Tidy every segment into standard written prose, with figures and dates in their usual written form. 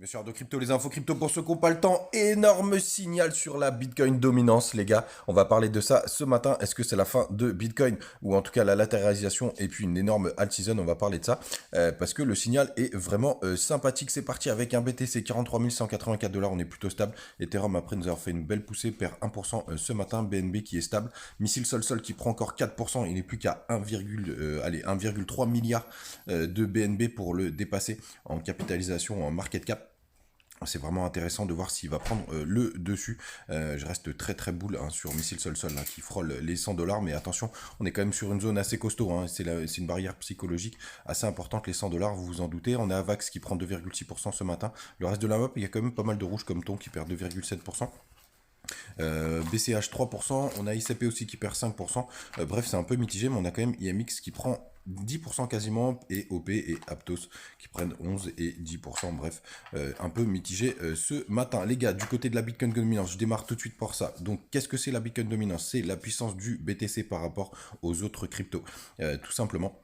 Bien sûr, de crypto, les infos crypto pour ceux qui n'ont pas le temps. Énorme signal sur la Bitcoin dominance, les gars. On va parler de ça ce matin. Est-ce que c'est la fin de Bitcoin ou en tout cas la latéralisation et puis une énorme alt season? On va parler de ça parce que le signal est vraiment sympathique. C'est parti avec un BTC 43 184 $. On est plutôt stable. Ethereum après nous avoir fait une belle poussée, perd 1% ce matin. BNB qui est stable. Missile Sol qui prend encore 4%. Il n'est plus qu'à 1,3 milliard de BNB pour le dépasser en capitalisation, en market cap. C'est vraiment intéressant de voir s'il va prendre le dessus. Je reste très bull sur Missile Sol là, qui frôle les 100 $. Mais attention, on est quand même sur une zone assez costaud. C'est une barrière psychologique assez importante, les 100 $, vous vous en doutez. On a Avax qui prend 2,6% ce matin. Le reste de la map, il y a quand même pas mal de rouge comme Ton qui perd 2,7%. BCH 3%, on a ICP aussi qui perd 5%. Bref, c'est un peu mitigé, mais on a quand même IMX qui prend 10% quasiment, et OP et Aptos qui prennent 11 et 10%. Bref, un peu mitigé ce matin. Les gars, du côté de la Bitcoin dominance, je démarre tout de suite pour ça. Donc, qu'est-ce que c'est la Bitcoin dominance? C'est la puissance du BTC par rapport aux autres cryptos, tout simplement.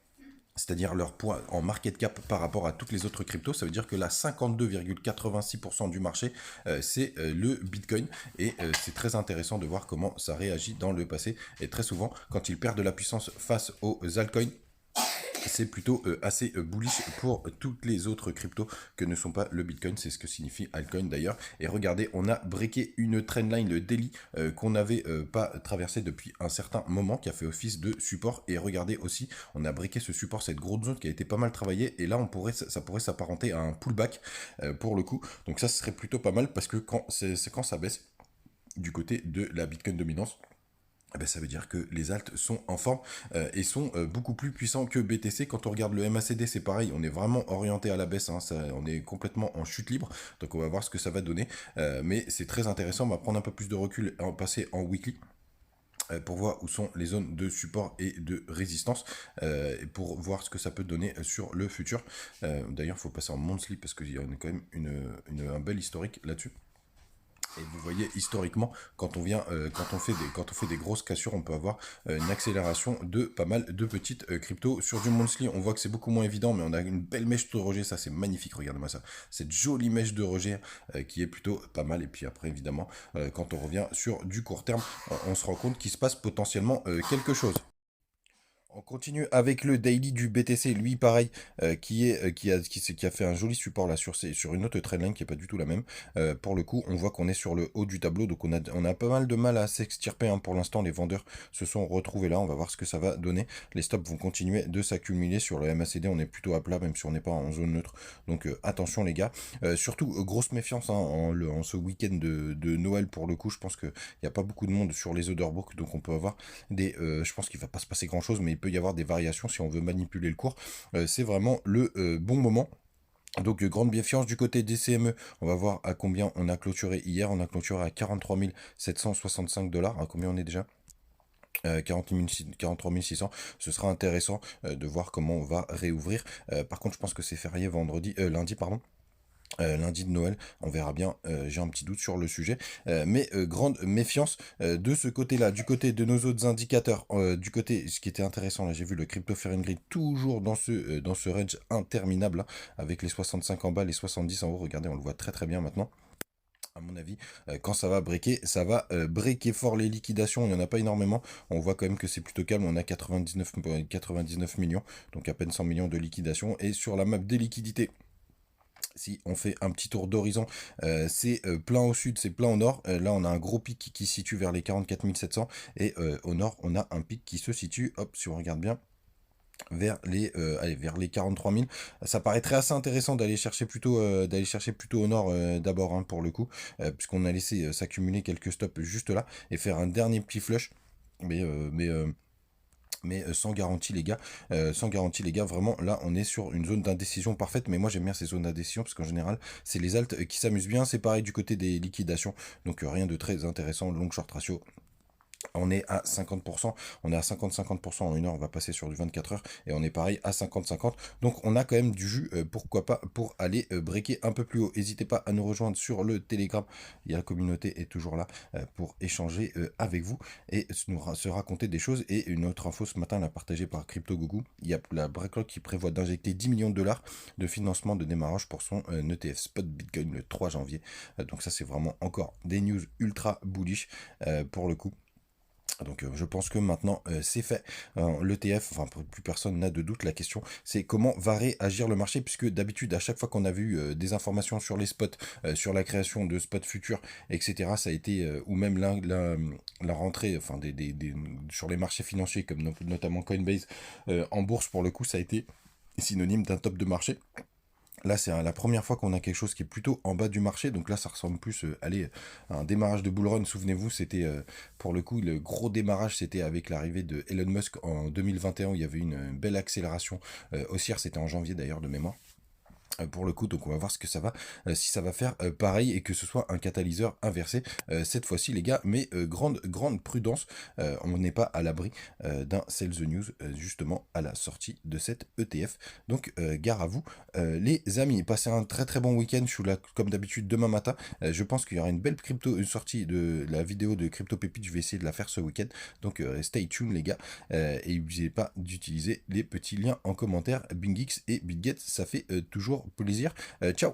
C'est-à-dire leur poids en market cap par rapport à toutes les autres cryptos. Ça veut dire que là, 52,86% du marché, c'est le Bitcoin. Et c'est très intéressant de voir comment ça réagit dans le passé. Et très souvent, quand il perd de la puissance face aux altcoins, c'est plutôt assez bullish pour toutes les autres cryptos que ne sont pas le Bitcoin. C'est ce que signifie altcoin d'ailleurs. Et regardez, on a breaké une trendline, le daily, qu'on n'avait pas traversé depuis un certain moment, qui a fait office de support. Et regardez aussi, on a breaké ce support, cette grosse zone qui a été pas mal travaillée. Et là, ça pourrait s'apparenter à un pullback pour le coup. Donc ça, ce serait plutôt pas mal parce que c'est quand ça baisse du côté de la Bitcoin dominance. Eh ben, ça veut dire que les alts sont en forme et sont beaucoup plus puissants que BTC. Quand on regarde le MACD, c'est pareil, on est vraiment orienté à la baisse, on est complètement en chute libre, donc on va voir ce que ça va donner. Mais c'est très intéressant, on va prendre un peu plus de recul et passer en weekly pour voir où sont les zones de support et de résistance, et pour voir ce que ça peut donner sur le futur. D'ailleurs, il faut passer en monthly parce qu'il y a quand même un bel historique là-dessus. Et vous voyez, historiquement, quand on fait des grosses cassures, on peut avoir une accélération de pas mal de petites cryptos. Sur du monthly, on voit que c'est beaucoup moins évident, mais on a une belle mèche de rejet, ça c'est magnifique, regardez-moi ça. Cette jolie mèche de rejet qui est plutôt pas mal. Et puis après, évidemment, quand on revient sur du court terme, on se rend compte qu'il se passe potentiellement quelque chose. On continue avec le daily du BTC, lui pareil, qui a fait un joli support là sur une autre trendline qui est pas du tout la même. Pour le coup, on voit qu'on est sur le haut du tableau, donc on a pas mal de mal à s'extirper. Pour l'instant, les vendeurs se sont retrouvés là. On va voir ce que ça va donner. Les stops vont continuer de s'accumuler sur le MACD. On est plutôt à plat, même si on n'est pas en zone neutre. Donc attention les gars. Surtout grosse méfiance en ce week-end de Noël pour le coup. Je pense qu'il n'y a pas beaucoup de monde sur les order books, donc on peut avoir je pense qu'il va pas se passer grand chose, mais il peut y avoir des variations si on veut manipuler le cours. C'est vraiment le bon moment. Donc grande méfiance du côté des CME. On va voir à combien on a clôturé hier. On a clôturé à 43 765 $. À combien on est déjà? 43 600. Ce sera intéressant de voir comment on va réouvrir. Par contre, je pense que c'est férié lundi, pardon. Lundi de Noël, on verra bien, j'ai un petit doute sur le sujet, mais grande méfiance de ce côté-là. Du côté de nos autres indicateurs, du côté, ce qui était intéressant, là j'ai vu le crypto Grid toujours dans ce range interminable, avec les 65 en bas, les 70 en haut. Regardez, on le voit très bien maintenant. À mon avis, quand ça va breaker, ça va breaker fort. Les liquidations, il n'y en a pas énormément. On voit quand même que c'est plutôt calme. On a 99 millions, donc à peine 100 millions de liquidations. Et sur la map des liquidités, si on fait un petit tour d'horizon, c'est plein au sud, c'est plein au nord. Là, on a un gros pic qui se situe vers les 44 700. Et au nord, on a un pic qui se situe, hop, si on regarde bien, vers les 43 000. Ça paraîtrait assez intéressant d'aller chercher plutôt au nord d'abord, pour le coup, puisqu'on a laissé s'accumuler quelques stops juste là et faire un dernier petit flush. Mais sans garantie les gars, vraiment là on est sur une zone d'indécision parfaite. Mais moi j'aime bien ces zones d'indécision parce qu'en général c'est les alts qui s'amusent bien. C'est pareil du côté des liquidations, donc rien de très intéressant. Long short ratio On est à 50%, on est à 50-50% en 1 heure, on va passer sur du 24 heures et on est pareil à 50-50. Donc on a quand même du jus, pourquoi pas, pour aller breaker un peu plus haut. N'hésitez pas à nous rejoindre sur le Telegram, la communauté est toujours là pour échanger avec vous et se raconter des choses. Et une autre info ce matin, la partagée par CryptoGougou, il y a la BlackRock qui prévoit d'injecter 10 millions de dollars de financement de démarrage pour son ETF spot Bitcoin le 3 janvier. Donc ça c'est vraiment encore des news ultra bullish pour le coup. Donc je pense que maintenant c'est fait. L'ETF, enfin plus personne n'a de doute. La question c'est comment va réagir le marché, puisque d'habitude à chaque fois qu'on a vu des informations sur les spots, sur la création de spots futurs, etc. Ça a été ou même la rentrée, enfin sur les marchés financiers comme notamment Coinbase en bourse pour le coup, ça a été synonyme d'un top de marché. Là, c'est la première fois qu'on a quelque chose qui est plutôt en bas du marché. Donc là, ça ressemble plus à un démarrage de bull run. Souvenez-vous, c'était pour le coup, le gros démarrage, c'était avec l'arrivée de Elon Musk en 2021, où il y avait une belle accélération haussière. C'était en janvier d'ailleurs de mémoire. Pour le coup, donc on va voir ce que ça va, si ça va faire pareil et que ce soit un catalyseur inversé cette fois-ci les gars, mais grande prudence, on n'est pas à l'abri d'un sell the news justement à la sortie de cette ETF, donc gare à vous les amis, passez un très très bon week-end. Je suis là comme d'habitude demain matin, je pense qu'il y aura une sortie de la vidéo de Crypto Pépite, je vais essayer de la faire ce week-end, donc stay tuned les gars, et n'oubliez pas d'utiliser les petits liens en commentaire, BingX et BitGet, ça fait toujours plaisir. Ciao.